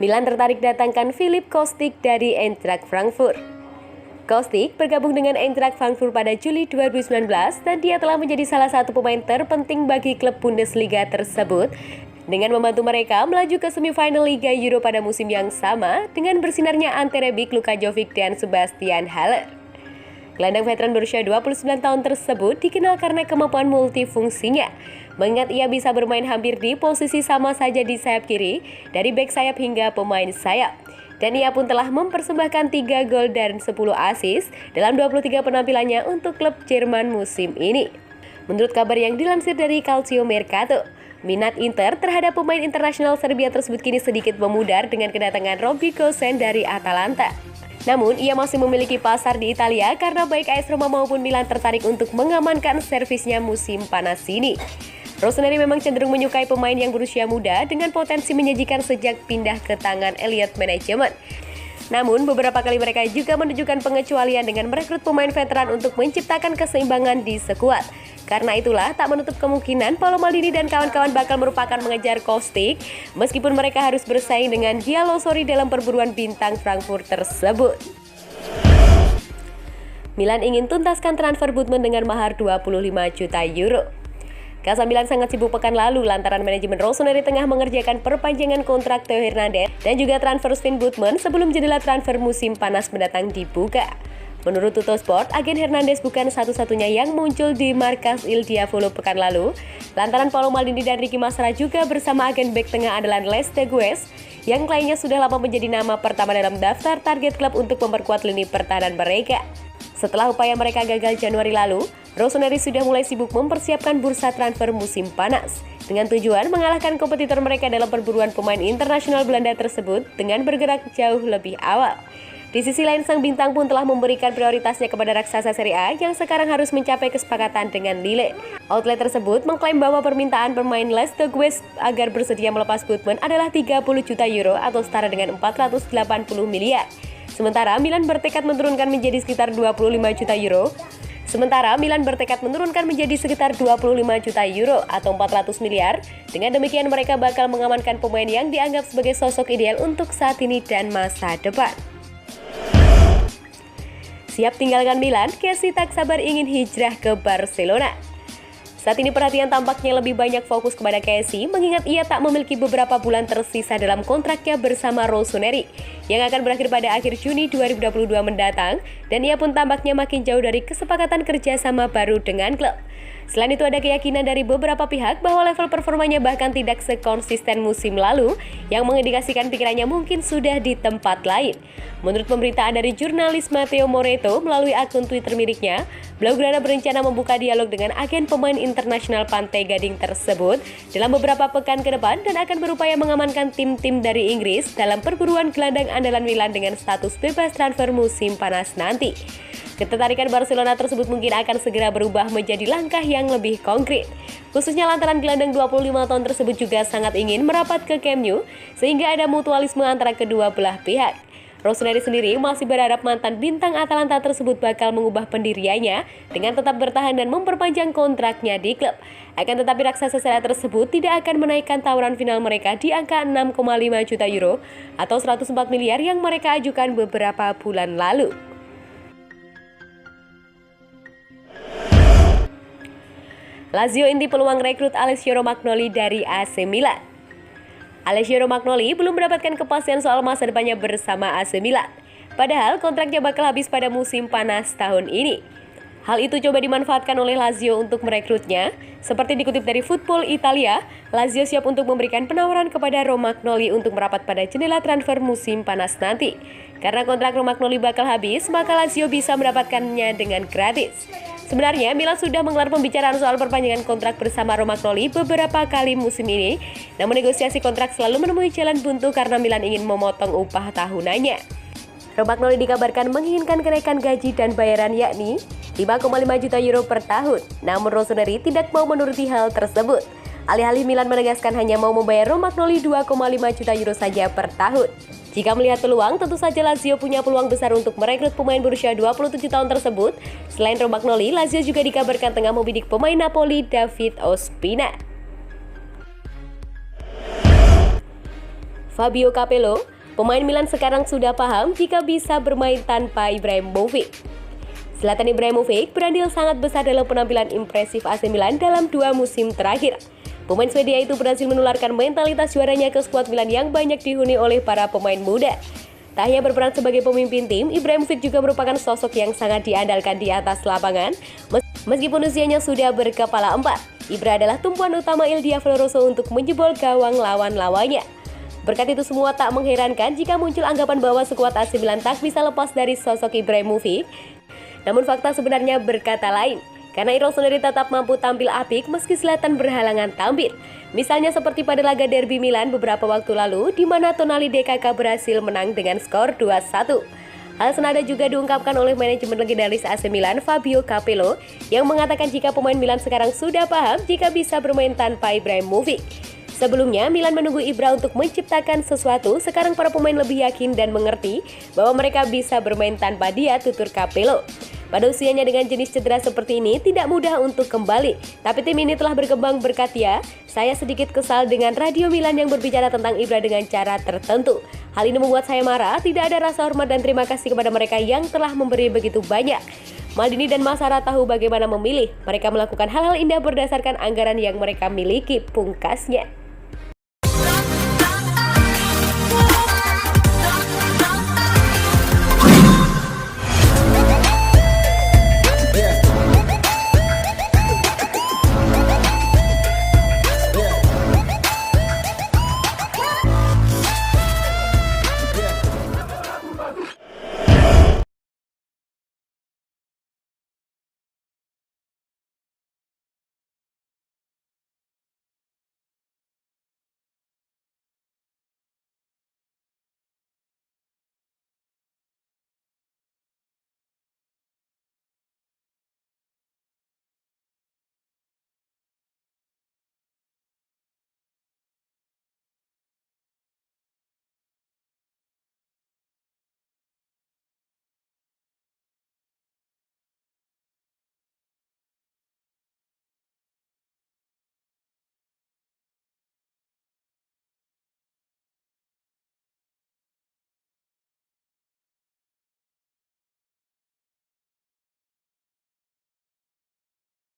Milan tertarik datangkan Filip Kostic dari Eintracht Frankfurt. Kostic bergabung dengan Eintracht Frankfurt pada Juli 2019 dan dia telah menjadi salah satu pemain terpenting bagi klub Bundesliga tersebut dengan membantu mereka melaju ke semifinal Liga Euro pada musim yang sama dengan bersinarnya Ante Rebic, Luka Jovic, dan Sebastian Haller. Gelandang veteran berusia 29 tahun tersebut dikenal karena kemampuan multifungsinya, mengingat ia bisa bermain hampir di posisi sama saja di sayap kiri, dari bek sayap hingga pemain sayap. Dan ia pun telah mempersembahkan 3 gol dan 10 assist dalam 23 penampilannya untuk klub Jerman musim ini. Menurut kabar yang dilansir dari Calcio Mercato, minat Inter terhadap pemain internasional Serbia tersebut kini sedikit memudar dengan kedatangan Robbie Gosens dari Atalanta. Namun, ia masih memiliki pasar di Italia karena baik AS Roma maupun Milan tertarik untuk mengamankan servisnya musim panas ini. Rossoneri memang cenderung menyukai pemain yang berusia muda dengan potensi menyajikan sejak pindah ke tangan Elliott Management. Namun, beberapa kali mereka juga menunjukkan pengecualian dengan merekrut pemain veteran untuk menciptakan keseimbangan di skuad. Karena itulah, tak menutup kemungkinan Paolo Maldini dan kawan-kawan bakal merupakan mengejar Kostic, meskipun mereka harus bersaing dengan Diallo Sorry dalam perburuan bintang Frankfurt tersebut. Milan ingin tuntaskan transfer Botman dengan mahar 25 juta euro. Casa Milan sangat sibuk pekan lalu lantaran manajemen Rossoneri tengah mengerjakan perpanjangan kontrak Theo Hernandez dan juga transfer Sven Botman sebelum jendela transfer musim panas mendatang dibuka. Menurut Tuttosport, agen Hernandez bukan satu-satunya yang muncul di markas Il Diavolo pekan lalu, lantaran Paolo Maldini dan Ricky Massara juga bersama agen bek tengah andalan Les Tegues, yang lainnya sudah lama menjadi nama pertama dalam daftar target klub untuk memperkuat lini pertahanan mereka. Setelah upaya mereka gagal Januari lalu, Rossoneri sudah mulai sibuk mempersiapkan bursa transfer musim panas, dengan tujuan mengalahkan kompetitor mereka dalam perburuan pemain internasional Belanda tersebut dengan bergerak jauh lebih awal. Di sisi lain, sang bintang pun telah memberikan prioritasnya kepada raksasa Serie A yang sekarang harus mencapai kesepakatan dengan Lille. Outlet tersebut mengklaim bahwa permintaan pemain Les Tegues agar bersedia melepas Botman adalah 30 juta euro atau setara dengan 480 miliar. Sementara Milan bertekad menurunkan menjadi sekitar 25 juta euro. Atau 400 miliar. Dengan demikian mereka bakal mengamankan pemain yang dianggap sebagai sosok ideal untuk saat ini dan masa depan. Siap tinggalkan Milan, Kessie tak sabar ingin hijrah ke Barcelona. Saat ini perhatian tampaknya lebih banyak fokus kepada Kessie, mengingat ia tak memiliki beberapa bulan tersisa dalam kontraknya bersama Rossoneri, yang akan berakhir pada akhir Juni 2022 mendatang, dan ia pun tampaknya makin jauh dari kesepakatan kerjasama baru dengan klub. Selain itu ada keyakinan dari beberapa pihak bahwa level performanya bahkan tidak sekonsisten musim lalu, yang mengindikasikan pikirannya mungkin sudah di tempat lain. Menurut pemberitaan dari jurnalis Matteo Moretto melalui akun Twitter miliknya, Blaugrana berencana membuka dialog dengan agen pemain internasional Pantai Gading tersebut dalam beberapa pekan ke depan dan akan berupaya mengamankan tim-tim dari Inggris dalam perburuan gelandang andalan Milan dengan status bebas transfer musim panas nanti. Ketertarikan Barcelona tersebut mungkin akan segera berubah menjadi langkah yang lebih konkret. Khususnya lantaran gelandang 25 tahun tersebut juga sangat ingin merapat ke Camp Nou, sehingga ada mutualisme antara kedua belah pihak. Rossoneri sendiri masih berharap mantan bintang Atalanta tersebut bakal mengubah pendiriannya dengan tetap bertahan dan memperpanjang kontraknya di klub. Akan tetapi raksasa Serie A tersebut tidak akan menaikkan tawaran final mereka di angka 6,5 juta euro atau 104 miliar yang mereka ajukan beberapa bulan lalu. Lazio inti peluang rekrut Alessio Romagnoli dari AC Milan. Alessio Romagnoli belum mendapatkan kepastian soal masa depannya bersama AC Milan. Padahal kontraknya bakal habis pada musim panas tahun ini. Hal itu coba dimanfaatkan oleh Lazio untuk merekrutnya. Seperti dikutip dari Football Italia, Lazio siap untuk memberikan penawaran kepada Romagnoli untuk merapat pada jendela transfer musim panas nanti. Karena kontrak Romagnoli bakal habis, maka Lazio bisa mendapatkannya dengan gratis. Sebenarnya, Milan sudah menggelar pembicaraan soal perpanjangan kontrak bersama Romagnoli beberapa kali musim ini, namun negosiasi kontrak selalu menemui jalan buntu karena Milan ingin memotong upah tahunannya. Romagnoli dikabarkan menginginkan kenaikan gaji dan bayaran yakni 5,5 juta euro per tahun, namun Rossoneri tidak mau menuruti hal tersebut. Alih-alih Milan menegaskan hanya mau membayar Romagnoli 2,5 juta euro saja per tahun. Jika melihat peluang, tentu saja Lazio punya peluang besar untuk merekrut pemain berusia 27 tahun tersebut. Selain Romagnoli, Lazio juga dikabarkan tengah membidik pemain Napoli David Ospina. Fabio Capello, Pemain Milan sekarang sudah paham jika bisa bermain tanpa Ibrahimovic. Zlatan Ibrahimovic berandil sangat besar dalam penampilan impresif AC Milan dalam 2 musim terakhir. Pemain Swedia itu berhasil menularkan mentalitas juaranya ke skuad Milan yang banyak dihuni oleh para pemain muda. Tak hanya berperan sebagai pemimpin tim, Ibrahimovic juga merupakan sosok yang sangat diandalkan di atas lapangan. Meskipun usianya sudah berkepala 4, Ibra adalah tumpuan utama Il Diavolo Rosso untuk menjebol gawang lawan-lawannya. Berkat itu semua tak mengherankan jika muncul anggapan bahwa skuad AC Milan tak bisa lepas dari sosok Ibrahimovic. Namun fakta sebenarnya berkata lain. Karena Irol sendiri tetap mampu tampil apik meski Zlatan berhalangan tampil. Misalnya seperti pada laga derby Milan beberapa waktu lalu, di mana Tonali DKK berhasil menang dengan skor 2-1. Hal senada juga diungkapkan oleh manajemen legendaris AC Milan, Fabio Capello, yang mengatakan jika pemain Milan sekarang sudah paham jika bisa bermain tanpa Ibrahimovic. Sebelumnya, Milan menunggu Ibra untuk menciptakan sesuatu, sekarang para pemain lebih yakin dan mengerti bahwa mereka bisa bermain tanpa dia, tutur Capello. Pada usianya dengan jenis cedera seperti ini, tidak mudah untuk kembali. Tapi tim ini telah berkembang berkat dia. Saya sedikit kesal dengan Radio Milan yang berbicara tentang Ibra dengan cara tertentu. Hal ini membuat saya marah, tidak ada rasa hormat dan terima kasih kepada mereka yang telah memberi begitu banyak. Maldini dan Masara tahu bagaimana memilih. Mereka melakukan hal-hal indah berdasarkan anggaran yang mereka miliki, pungkasnya.